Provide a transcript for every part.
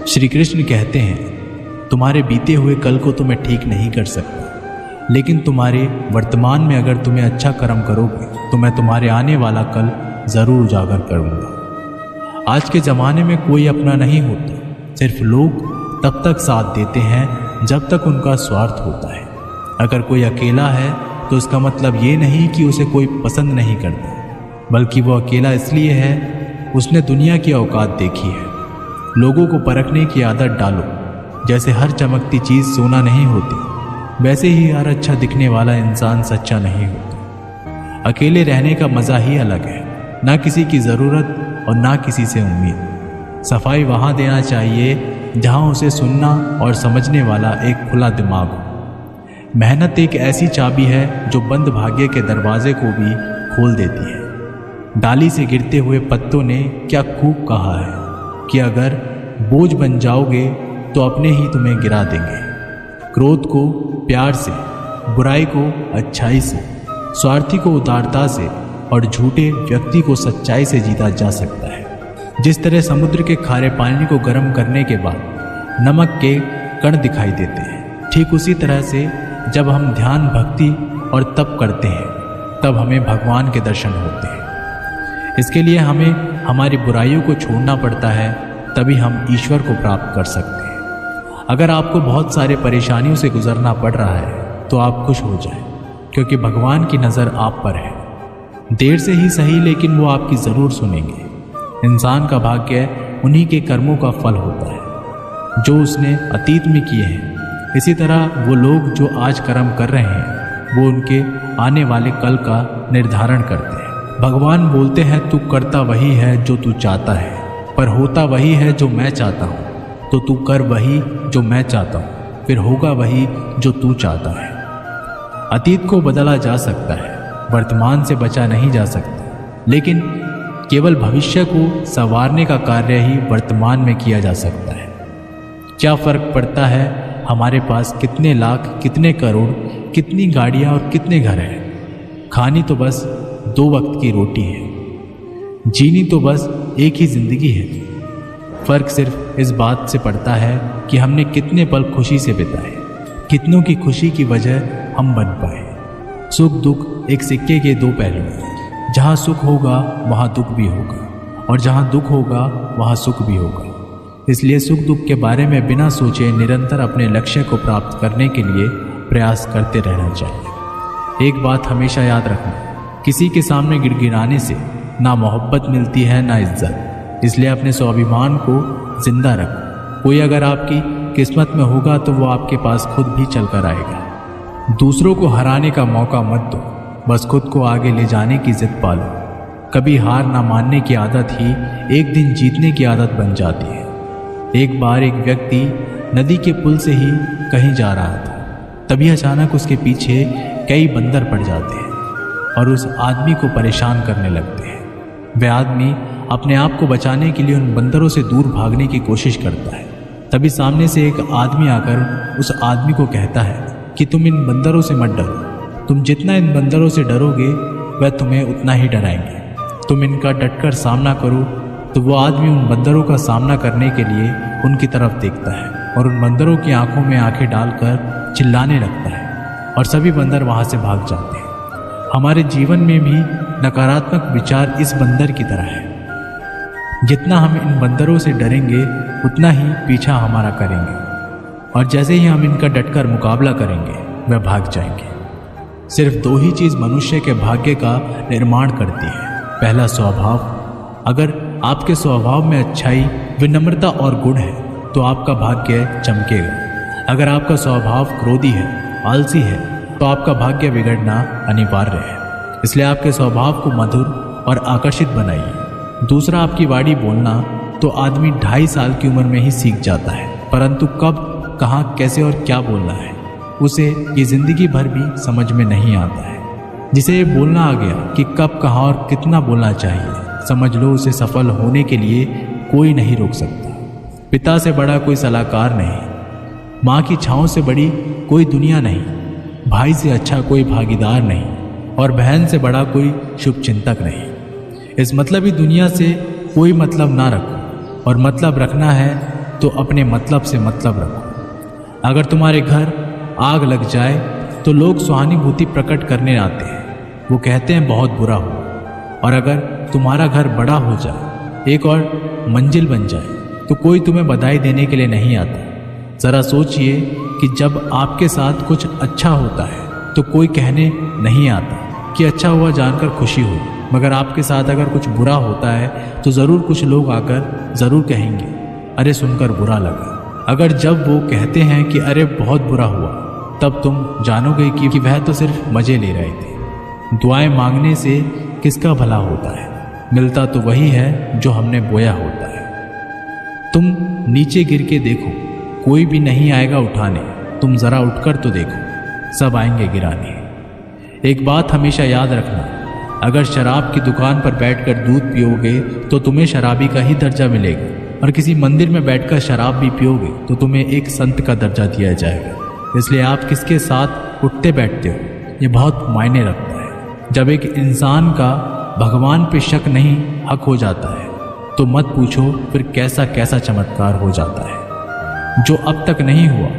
श्री कृष्ण कहते हैं, तुम्हारे बीते हुए कल को तो मैं ठीक नहीं कर सकता, लेकिन तुम्हारे वर्तमान में अगर तुम्हें अच्छा कर्म करोगे तो मैं तुम्हारे आने वाला कल ज़रूर उजागर करूँगा। आज के ज़माने में कोई अपना नहीं होता, सिर्फ लोग तब तक साथ देते हैं जब तक उनका स्वार्थ होता है। अगर कोई अकेला है तो इसका मतलब ये नहीं कि उसे कोई पसंद नहीं करता, बल्कि वो अकेला इसलिए है उसने दुनिया की औकात देखी है। लोगों को परखने की आदत डालो। जैसे हर चमकती चीज़ सोना नहीं होती, वैसे ही हर अच्छा दिखने वाला इंसान सच्चा नहीं होता। अकेले रहने का मज़ा ही अलग है, ना किसी की ज़रूरत और ना किसी से उम्मीद। सफाई वहाँ देना चाहिए जहाँ उसे सुनना और समझने वाला एक खुला दिमाग हो। मेहनत एक ऐसी चाबी है जो बंद भाग्य के दरवाजे को भी खोल देती है। डाली से गिरते हुए पत्तों ने क्या खूब कहा है कि अगर बोझ बन जाओगे तो अपने ही तुम्हें गिरा देंगे। क्रोध को प्यार से, बुराई को अच्छाई से, स्वार्थी को उदारता से और झूठे व्यक्ति को सच्चाई से जीता जा सकता है। जिस तरह समुद्र के खारे पानी को गर्म करने के बाद नमक के कण दिखाई देते हैं, ठीक उसी तरह से जब हम ध्यान, भक्ति और तप करते हैं तब हमें भगवान के दर्शन होते हैं। इसके लिए हमें हमारी बुराइयों को छोड़ना पड़ता है, तभी हम ईश्वर को प्राप्त कर सकते हैं। अगर आपको बहुत सारे परेशानियों से गुजरना पड़ रहा है तो आप खुश हो जाएं, क्योंकि भगवान की नज़र आप पर है। देर से ही सही, लेकिन वो आपकी ज़रूर सुनेंगे। इंसान का भाग्य उन्हीं के कर्मों का फल होता है जो उसने अतीत में किए हैं। इसी तरह वो लोग जो आज कर्म कर रहे हैं वो उनके आने वाले कल का निर्धारण करते हैं। भगवान बोलते हैं, तू करता वही है जो तू चाहता है, पर होता वही है जो मैं चाहता हूँ। तो तू कर वही जो मैं चाहता हूँ, फिर होगा वही जो तू चाहता है। अतीत को बदला जा सकता है, वर्तमान से बचा नहीं जा सकता, लेकिन केवल भविष्य को संवारने का कार्य ही वर्तमान में किया जा सकता है। क्या फ़र्क पड़ता है हमारे पास कितने लाख, कितने करोड़, कितनी गाड़ियाँ और कितने घर हैं। खानी तो बस 2 वक्त की रोटी है, जीनी तो बस एक ही ज़िंदगी है। फ़र्क सिर्फ इस बात से पड़ता है कि हमने कितने पल खुशी से बिताए, कितनों की खुशी की वजह हम बन पाए। सुख दुख एक सिक्के के 2 पहलू हैं। जहाँ सुख होगा वहाँ दुख भी होगा, और जहाँ दुख होगा वहाँ सुख भी होगा। इसलिए सुख दुख के बारे में बिना सोचे निरंतर अपने लक्ष्य को प्राप्त करने के लिए प्रयास करते रहना चाहिए। एक बात हमेशा याद रखना, किसी के सामने गिड़गिड़ाने से ना मोहब्बत मिलती है ना इज्जत। इसलिए अपने स्वाभिमान को जिंदा रखो। कोई अगर आपकी किस्मत में होगा तो वो आपके पास खुद भी चल कर आएगा। दूसरों को हराने का मौका मत दो, बस खुद को आगे ले जाने की जिद पालो। कभी हार ना मानने की आदत ही एक दिन जीतने की आदत बन जाती है। एक बार एक व्यक्ति नदी के पुल से ही कहीं जा रहा था, तभी अचानक उसके पीछे कई बंदर पड़ जाते हैं और उस आदमी को परेशान करने लगते हैं। वह आदमी अपने आप को बचाने के लिए उन बंदरों से दूर भागने की कोशिश करता है। तभी सामने से एक आदमी आकर उस आदमी को कहता है कि तुम इन बंदरों से मत डरो, तुम जितना इन बंदरों से डरोगे वह तुम्हें उतना ही डराएंगे। तुम इनका डटकर सामना करो। तो वो आदमी उन बंदरों का सामना करने के लिए उनकी तरफ देखता है और उन बंदरों की आंखों में आंखें डालकर चिल्लाने लगता है और सभी बंदर वहाँ से भाग जाते हैं। हमारे जीवन में भी नकारात्मक विचार इस बंदर की तरह है। जितना हम इन बंदरों से डरेंगे उतना ही पीछा हमारा करेंगे, और जैसे ही हम इनका डटकर मुकाबला करेंगे वह भाग जाएंगे। सिर्फ 2 ही चीज़ मनुष्य के भाग्य का निर्माण करती है। पहला, स्वभाव। अगर आपके स्वभाव में अच्छाई, विनम्रता और गुण है तो आपका भाग्य चमकेगा। अगर आपका स्वभाव क्रोधी है, आलसी है, तो आपका भाग्य बिगड़ना अनिवार्य है। इसलिए आपके स्वभाव को मधुर और आकर्षित बनाइए। दूसरा, आपकी वाणी बोलना तो आदमी 2.5 साल की उम्र में ही सीख जाता है, परंतु कब, कहाँ, कैसे और क्या बोलना है उसे ये जिंदगी भर भी समझ में नहीं आता है। जिसे ये बोलना आ गया कि कब, कहाँ और कितना बोलना चाहिए, समझ लो उसे सफल होने के लिए कोई नहीं रोक सकता। पिता से बड़ा कोई सलाहकार नहीं, माँ की छाँव से बड़ी कोई दुनिया नहीं, भाई से अच्छा कोई भागीदार नहीं, और बहन से बड़ा कोई शुभचिंतक नहीं। इस मतलबी दुनिया से कोई मतलब ना रखो, और मतलब रखना है तो अपने मतलब से मतलब रखो। अगर तुम्हारे घर आग लग जाए तो लोग सहानुभूति प्रकट करने आते हैं, वो कहते हैं बहुत बुरा हो। और अगर तुम्हारा घर बड़ा हो जाए, एक और मंजिल बन जाए, तो कोई तुम्हें बधाई देने के लिए नहीं आता। ज़रा सोचिए कि जब आपके साथ कुछ अच्छा होता है तो कोई कहने नहीं आता कि अच्छा हुआ जानकर खुशी हुई, मगर आपके साथ अगर कुछ बुरा होता है तो ज़रूर कुछ लोग आकर ज़रूर कहेंगे अरे सुनकर बुरा लगा। अगर जब वो कहते हैं कि अरे बहुत बुरा हुआ, तब तुम जानोगे कि वह तो सिर्फ मज़े ले रहे थे। दुआएं मांगने से किसका भला होता है, मिलता तो वही है जो हमने बोया होता है। तुम नीचे गिर के देखो, कोई भी नहीं आएगा उठाने, तुम ज़रा उठकर तो देखो, सब आएंगे गिराने। एक बात हमेशा याद रखना, अगर शराब की दुकान पर बैठकर दूध पियोगे तो तुम्हें शराबी का ही दर्जा मिलेगा, और किसी मंदिर में बैठकर शराब भी पियोगे तो तुम्हें एक संत का दर्जा दिया जाएगा। इसलिए आप किसके साथ उठते बैठते हो ये बहुत मायने रखता है। जब एक इंसान का भगवान पे शक नहीं हक हो जाता है तो मत पूछो फिर कैसा कैसा चमत्कार हो जाता है। जो अब तक नहीं हुआ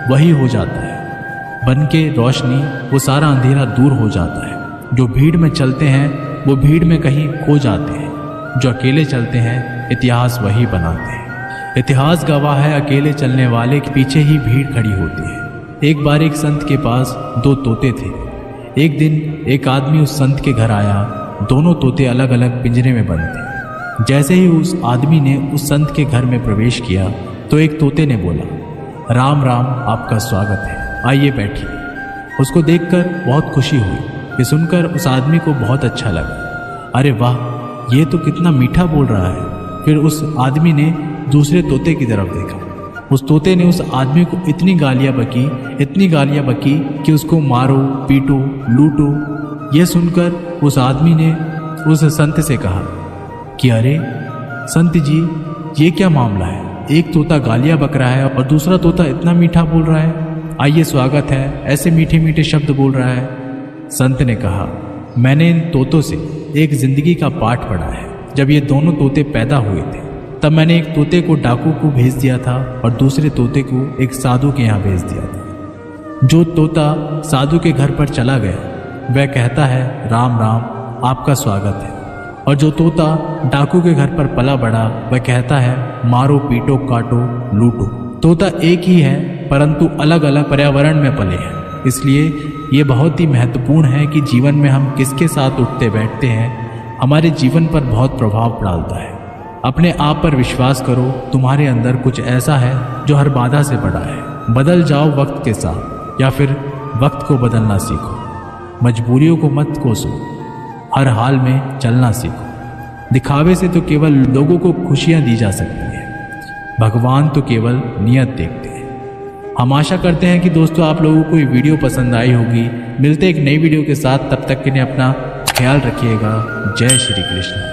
वही हो जाता है, बन के रोशनी वो सारा अंधेरा दूर हो जाता है। जो भीड़ में चलते हैं वो भीड़ में कहीं खो जाते हैं, जो अकेले चलते हैं इतिहास वही बनाते हैं। इतिहास गवाह है अकेले चलने वाले के पीछे ही भीड़ खड़ी होती है। एक बार एक संत के पास 2 तोते थे। एक दिन एक आदमी उस संत के घर आया, दोनों तोते अलग अलग पिंजरे में बंद थे। जैसे ही उस आदमी ने उस संत के घर में प्रवेश किया तो एक तोते ने बोला, राम राम, आपका स्वागत है, आइए बैठिए। उसको देखकर बहुत खुशी हुई। ये सुनकर उस आदमी को बहुत अच्छा लगा। अरे वाह, ये तो कितना मीठा बोल रहा है। फिर उस आदमी ने दूसरे तोते की तरफ देखा। उस तोते ने उस आदमी को इतनी गालियाँ बकी कि उसको मारो, पीटो, लूटो। ये सुनकर उस आदमी ने उस संत से कहा कि अरे संत जी, ये क्या मामला है? एक तोता गालियाँ बक रहा है और दूसरा तोता इतना मीठा बोल रहा है, आइए स्वागत है, ऐसे मीठे मीठे शब्द बोल रहा है। संत ने कहा, मैंने इन तोतों से एक जिंदगी का पाठ पढ़ा है। जब ये दोनों तोते पैदा हुए थे तब मैंने एक तोते को डाकू को भेज दिया था और दूसरे तोते को एक साधु के यहाँ भेज दिया था। जो तोता साधु के घर पर चला गया वह कहता है राम राम, आपका स्वागत है, और जो तोता डाकू के घर पर पला बढ़ा वह कहता है मारो, पीटो, काटो, लूटो। तोता एक ही है परंतु अलग अलग पर्यावरण में पले हैं। इसलिए ये बहुत ही महत्वपूर्ण है कि जीवन में हम किसके साथ उठते बैठते हैं हमारे जीवन पर बहुत प्रभाव डालता है। अपने आप पर विश्वास करो, तुम्हारे अंदर कुछ ऐसा है जो हर बाधा से बड़ा है। बदल जाओ वक्त के साथ, या फिर वक्त को बदलना सीखो। मजबूरियों को मत कोसो, हर हाल में चलना सीखो। दिखावे से तो केवल लोगों को खुशियां दी जा सकती हैं, भगवान तो केवल नियत देखते हैं। हम आशा करते हैं कि दोस्तों आप लोगों को ये वीडियो पसंद आई होगी। मिलते एक नई वीडियो के साथ, तब तक के लिए अपना ख्याल रखिएगा। जय श्री कृष्ण।